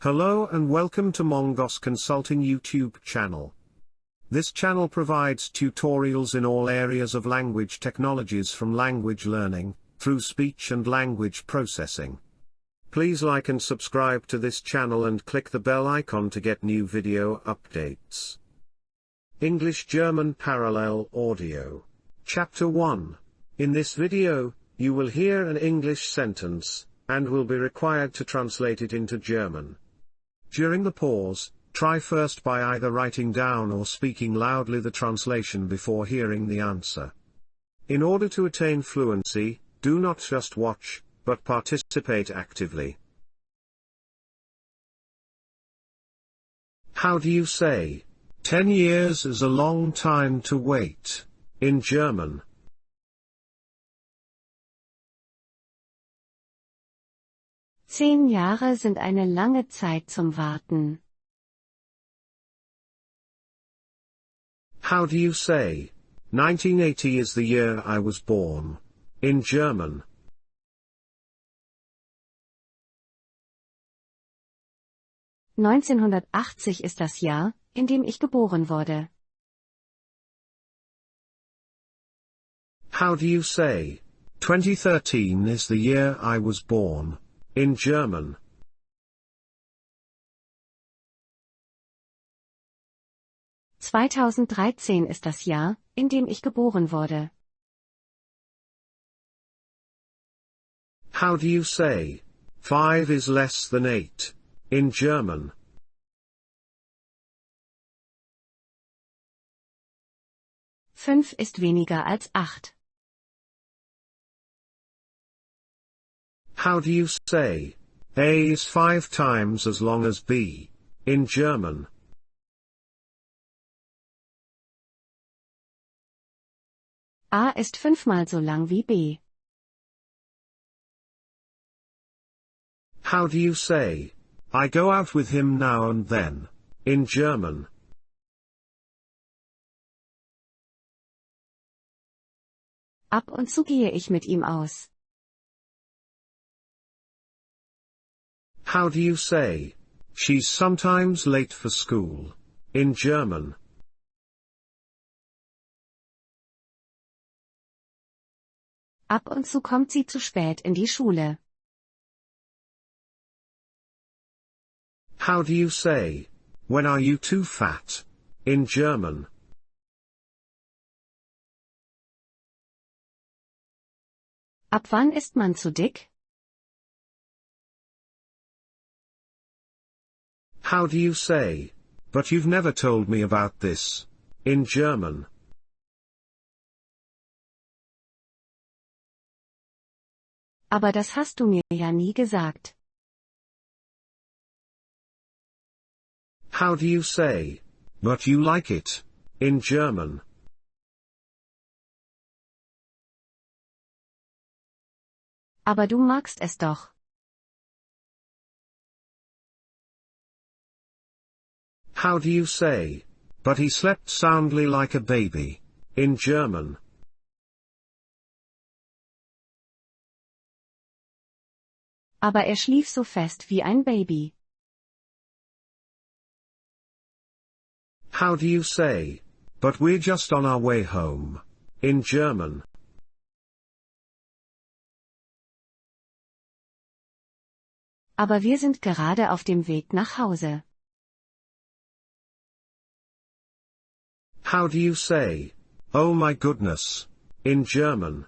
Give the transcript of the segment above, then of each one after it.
Hello and welcome to Mongos Consulting YouTube channel. This channel provides tutorials in all areas of language technologies from language learning, through speech and language processing. Please like and subscribe to this channel and click the bell icon to get new video updates. English-German Parallel Audio. Chapter 1. In this video, you will hear an English sentence, and will be required to translate it into German. During the pause, try first by either writing down or speaking loudly the translation before hearing the answer. In order to attain fluency, do not just watch, but participate actively. How do you say, 10 years is a long time to wait, in German? 10 Jahre sind eine lange Zeit zum Warten. How do you say, 1980 is the year I was born, in German? 1980 ist das Jahr, in dem ich geboren wurde. How do you say, 2013 is the year I was born, in German? 2013 ist das Jahr, in dem ich geboren wurde. How do you say, 5 is less than 8, in German? 5 ist weniger als 8. How do you say, A is 5 times as long as B, in German? A ist 5-mal so lang wie B. How do you say, I go out with him now and then, in German? Ab und zu gehe ich mit ihm aus. How do you say, she's sometimes late for school, in German? Ab und zu kommt sie zu spät in die Schule. How do you say, when are you too fat, in German? Ab wann ist man zu dick? How do you say, but you've never told me about this, in German? Aber das hast du mir ja nie gesagt. How do you say, but you like it, in German? Aber du magst es doch. How do you say, but he slept soundly like a baby, in German? Aber er schlief so fest wie ein Baby. How do you say, but we're just on our way home, in German? Aber wir sind gerade auf dem Weg nach Hause. How do you say, oh my goodness, in German?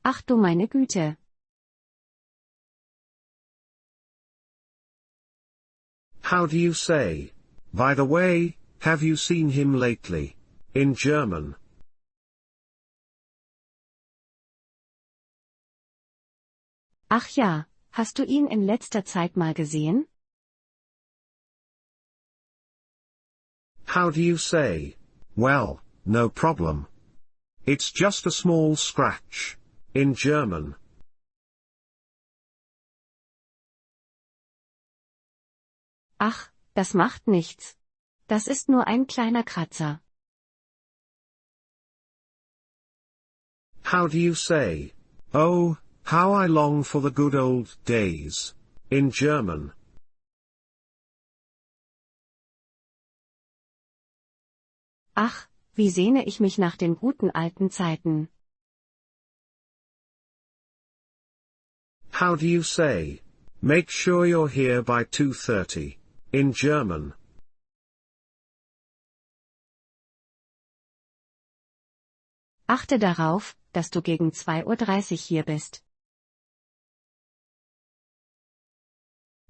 Ach du meine Güte. How do you say, by the way, have you seen him lately, in German? Ach ja, hast du ihn in letzter Zeit mal gesehen? How do you say, well, no problem. It's just a small scratch, in German? Ach, das macht nichts. Das ist nur ein kleiner Kratzer. How do you say, oh, How I long for the good old days. In German. Ach, wie sehne ich mich nach den guten alten Zeiten. How do you say? Make sure you're here by 2:30. In German. Achte darauf, dass du gegen 2:30 Uhr hier bist.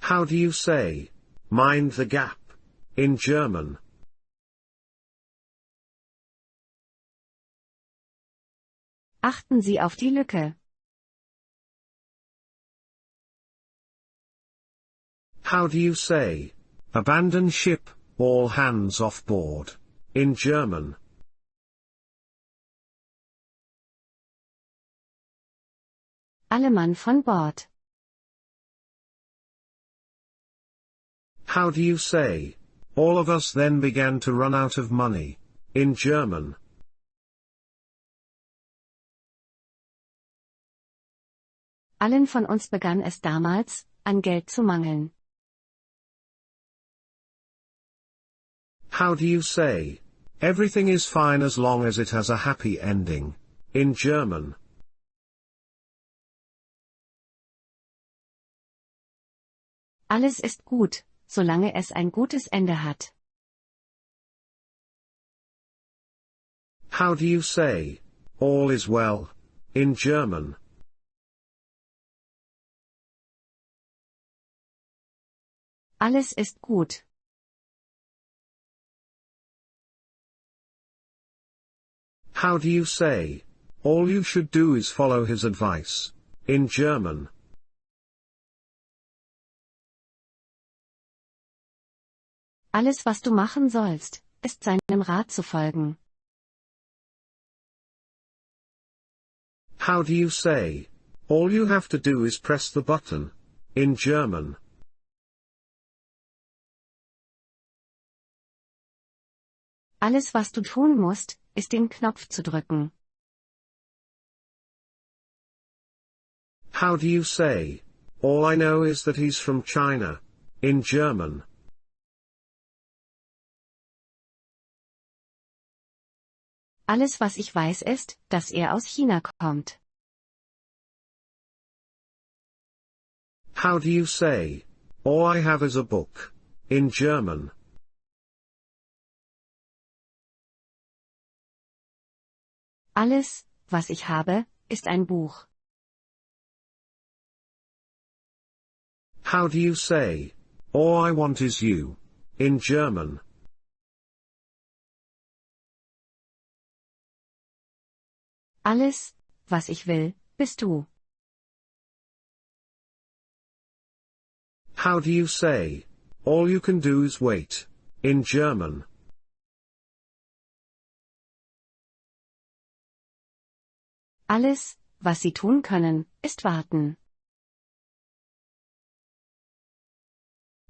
How do you say? Mind the gap. In German. Achten Sie auf die Lücke. How do you say? Abandon ship, all hands off board. In German. Alle Mann von Bord. How do you say? All of us then began to run out of money. In German. Allen von uns begann es damals, an Geld zu mangeln. How do you say? Everything is fine as long as it has a happy ending. In German. Alles ist gut, solange es ein gutes Ende hat. How do you say? All is well. In German. Alles ist gut. How do you say? All you should do is follow his advice. In German. Alles, was du machen sollst, ist seinem Rat zu folgen. How do you say? All you have to do is press the button. In German. Alles, was du tun musst, ist den Knopf zu drücken. How do you say? All I know is that he's from China. In German. Alles, was ich weiß, ist, dass er aus China kommt. How do you say? All I have is a book. In German. Alles, was ich habe, ist ein Buch. How do you say? All I want is you. In German. Alles, was ich will, bist du. How do you say? All you can do is wait. In German. Alles, was sie tun können, ist warten.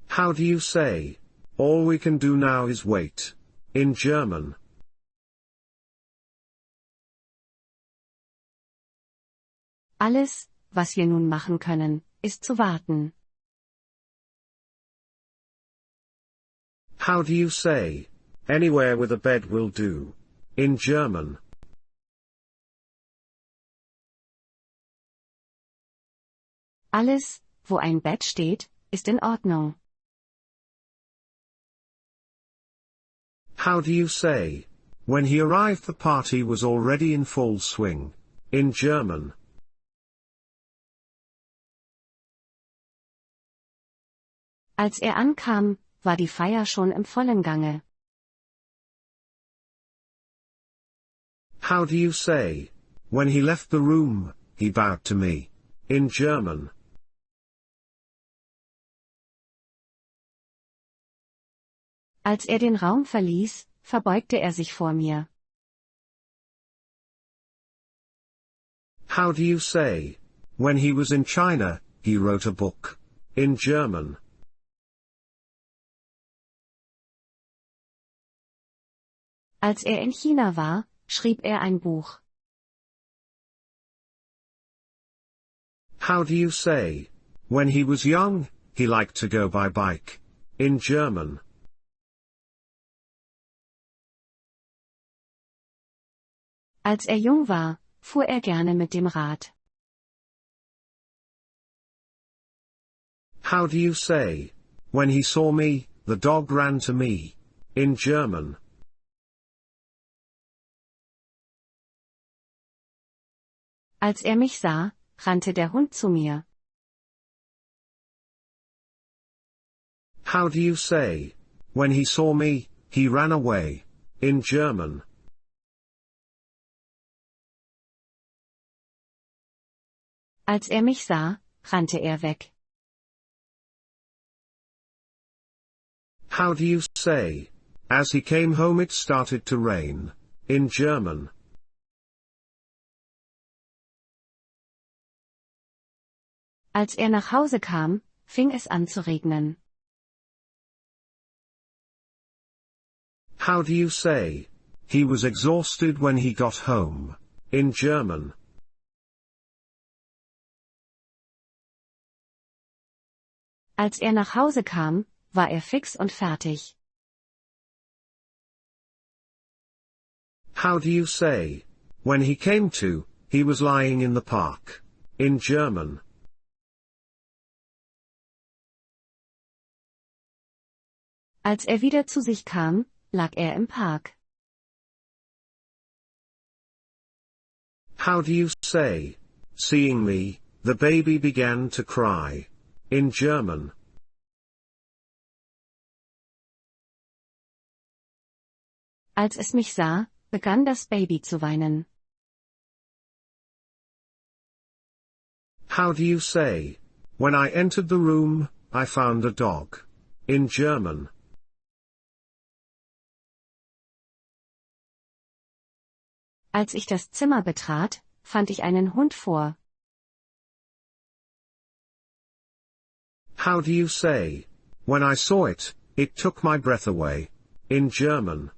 How do you say? All we can do now is wait. In German. Alles, was wir nun machen können, ist zu warten. How do you say? Anywhere with a bed will do. In German. Alles, wo ein Bett steht, ist in Ordnung. How do you say? When he arrived the party was already in full swing. In German. Als er ankam, war die Feier schon im vollen Gange. How do you say? When he left the room, he bowed to me. In German. Als er den Raum verließ, verbeugte er sich vor mir. How do you say? When he was in China, he wrote a book. In German. Als er in China war, schrieb er ein Buch. How do you say, when he was young, he liked to go by bike, in German? Als er jung war, fuhr er gerne mit dem Rad. How do you say, when he saw me, the dog ran to me, in German? Als er mich sah, rannte der Hund zu mir. How do you say, when he saw me, he ran away, in German? Als er mich sah, rannte er weg. How do you say, as he came home it started to rain, in German? Als er nach Hause kam, fing es an zu regnen. How do you say, he was exhausted when he got home, in German? Als er nach Hause kam, war er fix und fertig. How do you say, when he came to, he was lying in the park, in German? Als er wieder zu sich kam, lag er im Park. How do you say, seeing me, the baby began to cry, in German? Als es mich sah, begann das Baby zu weinen. How do you say, when I entered the room, I found a dog, in German? Als ich das Zimmer betrat, fand ich einen Hund vor. How do you say, when I saw it, it took my breath away, in German?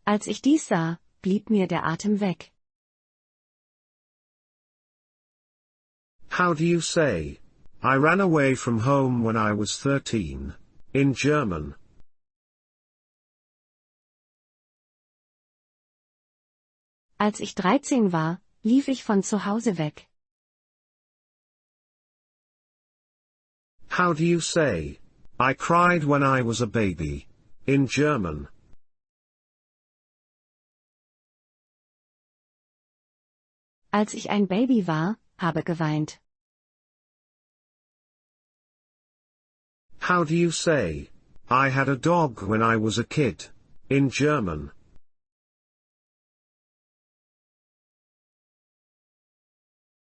Als ich dies sah, blieb mir der Atem weg. How do you say, I ran away from home when I was 13, in German? Als ich 13 war, lief ich von zu Hause weg. How do you say, I cried when I was a baby, in German? Als ich ein Baby war, habe geweint. How do you say, I had a dog when I was a kid, in German?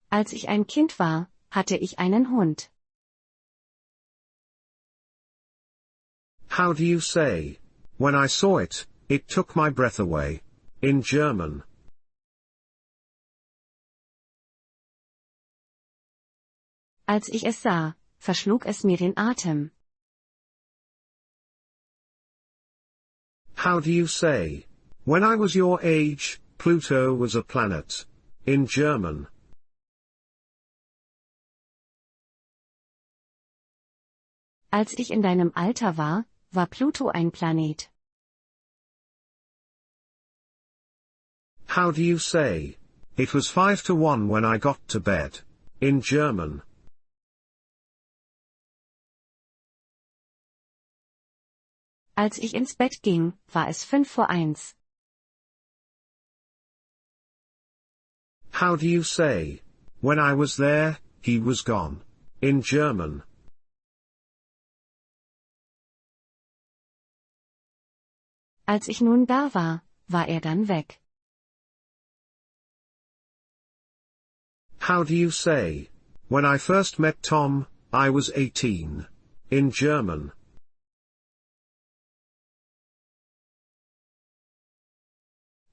Als ich ein Kind war, hatte ich einen Hund. How do you say, when I saw it, it took my breath away, in German? Als ich es sah, verschlug es mir den Atem. How do you say, when I was your age, Pluto was a planet, in German? Als ich in deinem Alter war, war Pluto ein Planet. How do you say, it was 5-1 when I got to bed, in German? Als ich ins Bett ging, war es 5:01. How do you say, when I was there, he was gone, in German? Als ich nun da war, war er dann weg. How do you say, when I first met Tom, I was 18, in German?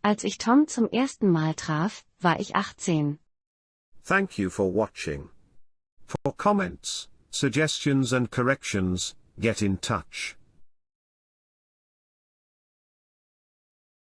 Als ich Tom zum ersten Mal traf, war ich 18. Thank you for watching. For comments, suggestions and corrections, get in touch.